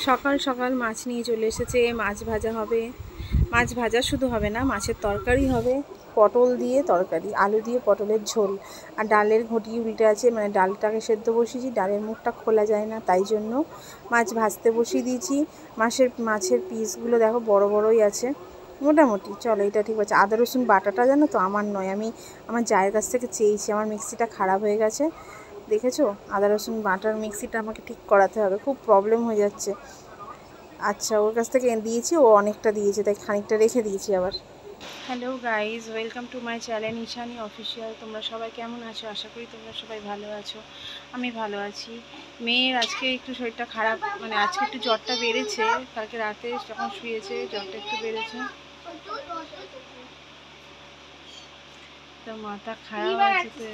সকাল সকাল মাছ নিয়ে চলে এসেছে। মাছ ভাজা হবে, মাছ ভাজা শুধু হবে না, মাছের তরকারি হবে, পটল দিয়ে তরকারি, আলু দিয়ে পটলের ঝোল, আর ডালের ঘটি উল্টে আছে, মানে ডালটাকে সেদ্ধ বসিয়েছি, ডালের মুখটা খোলা যায় না, তাই জন্য মাছ ভাজতে বসিয়ে দিয়েছি। মাছের পিসগুলো দেখো বড় বড়ই আছে মোটামুটি, চলো এটা ঠিক আছে। আদা রসুন বাটাটা জানো তো আমার নয়, আমি আমার জায়ের কাছ থেকে চেয়েছি, আমার মিক্সিটা খারাপ হয়ে গেছে, দেখেছো? আদা রসুন বাটার মিক্সিটা আমাকে ঠিক করাতে হবে, খুব প্রবলেম হয়ে যাচ্ছে। আচ্ছা, ওর কাছ থেকে দিয়েছি, ও অনেকটা দিয়েছে, তাই খানিকটা রেখে দিয়েছি আবার। Hello guys, welcome to my channel Ishani official. তোমরা সবাই কেমন আছো? আশা করি তোমরা সবাই ভালো আছো, আমি ভালো আছি। মেয়ের আজকে একটু শরীরটা খারাপ, মানে আজকে একটু জ্বরটা বেড়েছে, কালকে রাতে যখন শুয়েছে জ্বরটা একটু বেড়েছে, তো মাথা খারাপ আছে।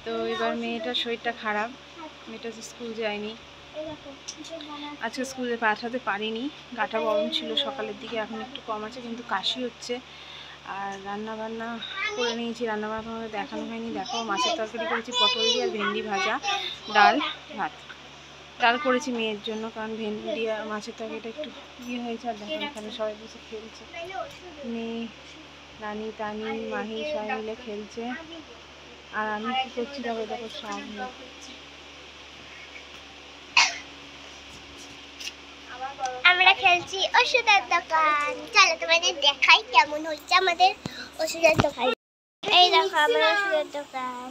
তো এবার মেয়েটার শরীরটা খারাপ, মেয়েটা স্কুল যায়নি, আজকে স্কুলে পাঠাতে পারিনি, গাটা গরম ছিল সকালের দিকে, এখন একটু কম আছে, কিন্তু কাশি হচ্ছে। আর রান্নাবান্না করে নিয়েছি, রান্নাবান্না আমাদের দেখানো হয়নি। দেখো, মাছের তরকারি করেছি পটল দিয়ে, আর ভেন্ডি ভাজা, ডাল, ভাত। ডাল করেছি মেয়ের জন্য, কারণ ভেন্ডি আর মাছের তরকারিটা একটু ইয়ে হয়েছে। আর দেখো এখানে সবাই বসে খেলছে, মেয়ে, রানী, তানি, মাহি সবাই মিলে খেলছে। আর আমি কী করছি দেখো, দেখো শাক আমরা খেলছি ওষুধের দোকান। চলো তোমাদের দেখাই কেমন হচ্ছে আমাদের ওষুধের দোকান। এই দেখো আমার ওষুধের দোকান।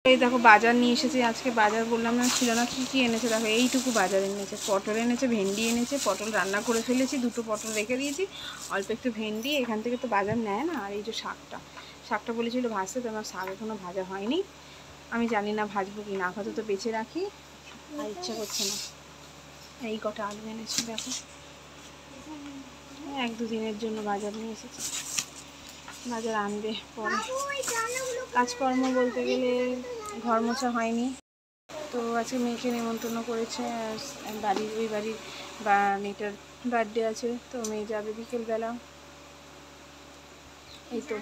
এই দেখো বাজার নিয়ে এসেছে আজকে, বাজার বললাম না ছিল না, কী কী এনেছে দেখো, এইটুকু বাজার এনেছে, পটল এনেছে, ভেন্ডি এনেছে, পটল রান্না করে ফেলেছি, দুটো পটল রেখে দিয়েছি, অল্প একটু ভেন্ডি, এখান থেকে তো বাজার নেয় না। আর এই যে শাকটা বলেছিল ভাজতে, তো আমার শাক এখনও ভাজা হয়নি, আমি জানি না ভাজবো কি না, আপাতত বেছে রাখি, আর ইচ্ছা করছে না। এই কটা আলু এনেছি দেখো, 1-2 দিনের জন্য বাজার নিয়ে এসেছি, বাজার আনবে পরে। কাজকর্ম বলতে গেলে ঘর মোছা হয়নি, তো আজকে মেয়েকে নেমন্তন্ন করেছে বাড়ির, ওই বাড়ির বা মেয়েটার বার্থডে আছে, তো মেয়ে যাবে বিকেলবেলা। এই তো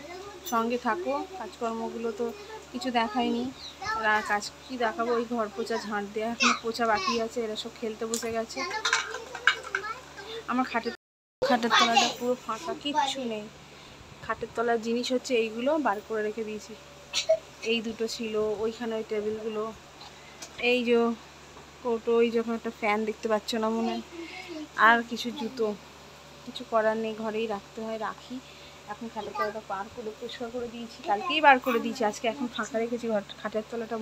সঙ্গে থাকো, কাজকর্মগুলো তো কিছু দেখায়নি, আর কাজ কি দেখাবো, ওই ঘর পোছা, ঝাঁট দেওয়া এখন পোছা বাকি আছে, এরা সব খেলতে বসে গেছে। আমার খাটের তলাটা পুরো ফাঁকা, কিচ্ছু নেই, খাটের তলার জিনিস হচ্ছে এইগুলো বার করে রেখে দিয়েছি, এই দুটো ছিল ওইখানে, ওই টেবিলগুলো, এই যে কৌটো, ওই যখন একটা ফ্যান দেখতে পাচ্ছ না মনে হয়, আর কিছু জুতো, কিছু করার নেই, ঘরেই রাখতে হয়, রাখি। এখন খাটের তলাটা বার করে পরিষ্কার করে দিয়েছি, কালকেই বার করে দিয়েছি, আজকে এখন ফাঁকা রেখেছি খাটের তলাটা।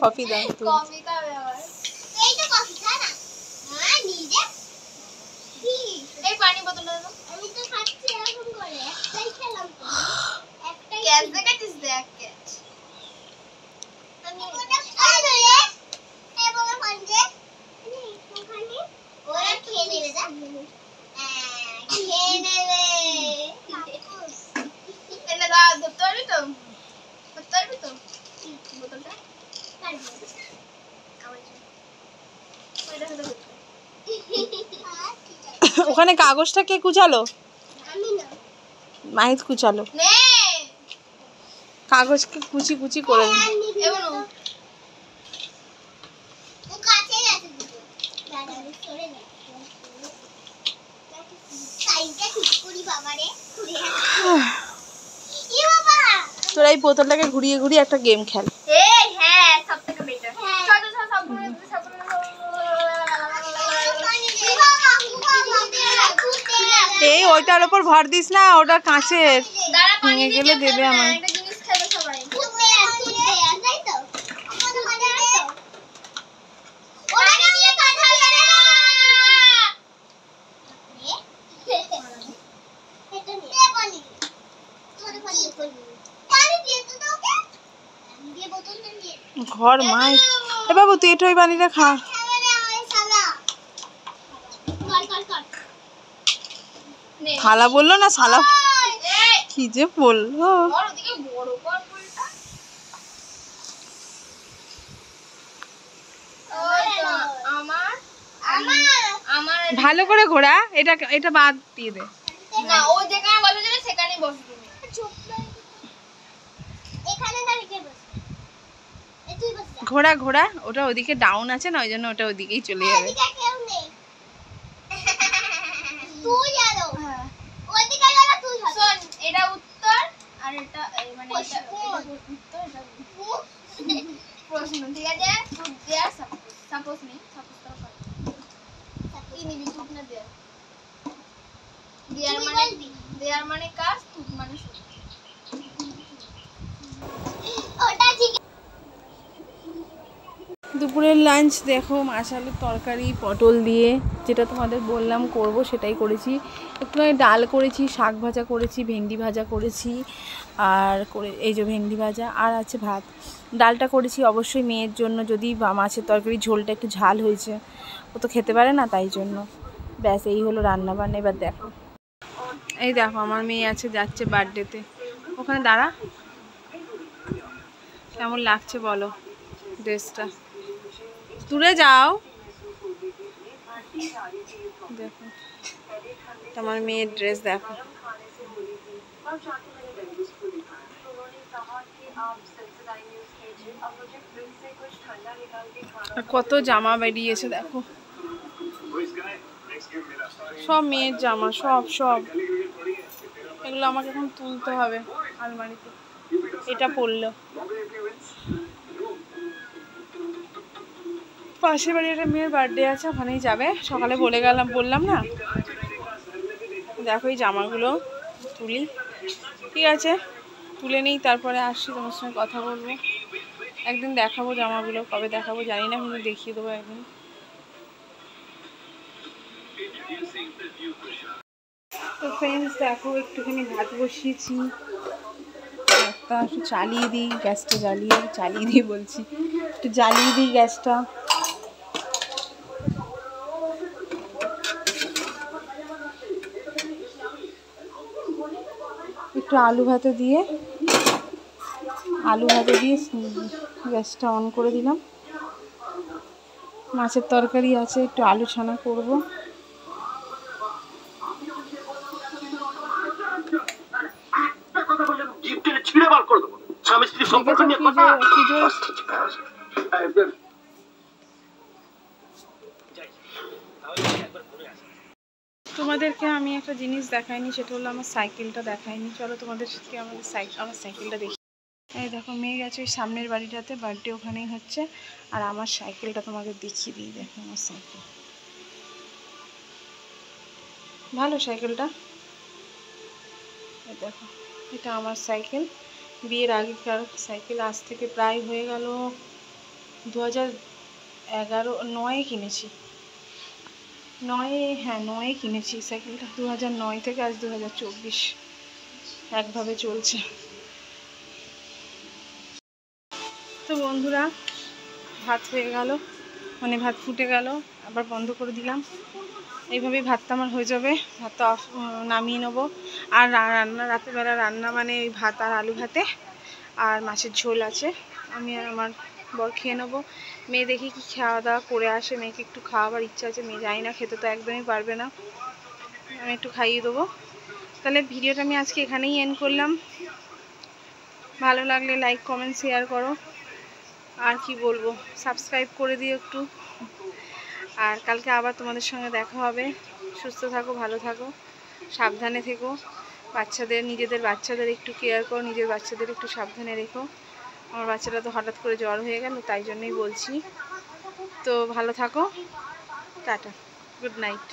কফি দাও তো, এই পানি বোতলটা দাও। আমি তো খাচ্ছি এরকম করে, একটাই খেলাম তো, একটাই ক্যাচ দেখাচ্ছিস, দেখ ক্যাচ। আমি ওটা খাই রে, এই বাবা খানজে ওখানে ওরা খেয়ে নেবে, যা খেয়ে নেবে। এনে দাও, ধরতে পারবি তো, ধরতে পারবি তো বোতলটা, পারবি আমার জন্য ওইটা হলো। ওখানে কাগজটা কে কুচালো? মাহিত কুচালো, কাগজকে কুচি কুচি করে তোরা এই বোতলটাকে ঘুরিয়ে ঘুরিয়ে একটা গেম খেল। এই ওইটার ওপর ভর দিস না, ওটা কাঁচের, ভেঙে গেলে দেবে আমায়। ঘর মাই, এ বাবু তুই এটা ওই পানিটা খা। থালা বললো না শালা, কি যে বললো। ভালো করে ঘোরা, এটা বাদ দিয়ে দে। না, ও যেখানে বসে যাবে সেখানেই বসবো। ঘোড়া ঘোড়া, ওটা ওদিকে ডাউন আছে না, ওই জন্য ওটা ওদিকেই চলে যাবে। এদিকে কেউ নেই। তুই জানো ওইদিকে গেলে তুই হবে। শোন, এটা উত্তর আর এটা মানে এটা উত্তর, এটা প্রশ্ন, ঠিক আছে? তুই দেয়ার সাপোজ নেই, সাপোজ তো কর। কি নিবি তুই না দেয়ার? দেয়ার মানে কাজ, তুই মানে শুন। ওটা ঠিক। দুপুরের লাঞ্চ দেখো, মাছ আলুর তরকারি পটল দিয়ে, যেটা তোমাদের বললাম করব সেটাই করেছি। একটুখানি ডাল করেছি, শাক ভাজা করেছি, ভেন্ডি ভাজা করেছি, আর এই যে ভেন্ডি ভাজা, আর আছে ভাত। ডালটা করেছি অবশ্যই মেয়ের জন্য, যদি মাছের তরকারি ঝোলটা একটু ঝাল হয়েছে, ও তো খেতে পারে না, তাই জন্য। ব্যাস এই হলো রান্না বান্না। এবার দেখো, এই দেখো আমার মেয়ে আছে, যাচ্ছে বার্থডেতে। ওখানে দাঁড়া। কেমন লাগছে বলো ড্রেসটা? দূরে যাও। দেখো তোমার মেয়ের ড্রেস দেখো। কত জামা বেরিয়েছে দেখো, সব মেয়ের জামা, সব সব। এগুলো আমাকে এখন তুলতে হবে আলমারিতে। এটা পরলো, পাশের বাড়ি একটা মেয়ের বার্থডে আছে, ওখানেই যাবে। সকালে বললাম না। দেখো এই জামাগুলো তুলি, ঠিক আছে? তুলে নিই, তারপরে আসছি, তোমার সঙ্গে কথা বলবো। একদিন দেখাবো জামাগুলো, কবে দেখাবো জানি না, কিন্তু দেখিয়ে দেবো একদিন। তো ফ্রেন্ডস দেখো, একটুখানি ভাত বসিয়েছি, একটা একটু চালিয়ে দিই গ্যাসটা, চালিয়ে দিই বলছি, একটু জ্বালিয়ে দিই গ্যাসটা। একটু আলু ভাতে দিয়ে গ্যাসটা অন করে দিলাম। মাছের তরকারি আছে, একটু আলু ছানা করবো। তোমাদেরকে আমি একটা জিনিস দেখাইনি, সেটা হলো আমার সাইকেলটা দেখাইনি। চলো তোমাদেরকে আমার সাইকেলটা দেখি। এই দেখো, মেয়ে গেছে ওই সামনের বাড়িটাতে, বার্থডে ওখানেই হচ্ছে। আর আমার সাইকেলটা তোমাকে দেখিয়ে দিই। দেখো আমার সাইকেল, ভালো সাইকেলটা। এই দেখো, এটা আমার সাইকেল, বিয়ের আগেকার সাইকেল। আজ থেকে প্রায় হয়ে গেল 2011-9 কিনেছি। 9 কিনেছি সাইকেলটা। 2009 থেকে আজ 2024, একভাবে চলছে। তো বন্ধুরা, ভাত হয়ে গেল, মানে ভাত ফুটে গেল, আবার বন্ধ করে দিলাম। এইভাবেই ভাতটা আমার হয়ে যাবে। ভাতটা নামিয়ে নেবো। আর রাতেরবেলা রান্না মানে ওই ভাত আর আলু ভাতে আর মাছের ঝোল আছে, আমি আর আমার বর খেয়ে নেবো। মেয়ে দেখি কি খাওয়া দাওয়া করে আসে, মেয়েকে একটু খাওয়াবার ইচ্ছা আছে। মেয়ে জানি না, খেতে তো একদমই পারবে না, আমি একটু খাইয়ে দেবো। তাহলে ভিডিওটা আমি আজকে এখানেই এন্ড করলাম। ভালো লাগলে লাইক কমেন্ট শেয়ার করো, আর কি বলবো, সাবস্ক্রাইব করে দিও একটু। আর কালকে আবার তোমাদের সঙ্গে দেখা হবে। সুস্থ থাকো, ভালো থাকো, সাবধানে থেকো। নিজেদের বাচ্চাদের একটু কেয়ার করো, নিজের বাচ্চাদের একটু সাবধানে রেখো। আমার বাচ্চাটা তো হঠাৎ করে জ্বর হয়ে গেল, তাই জন্যই বলছি। তো ভালো থাকো, টাটা, গুড নাইট।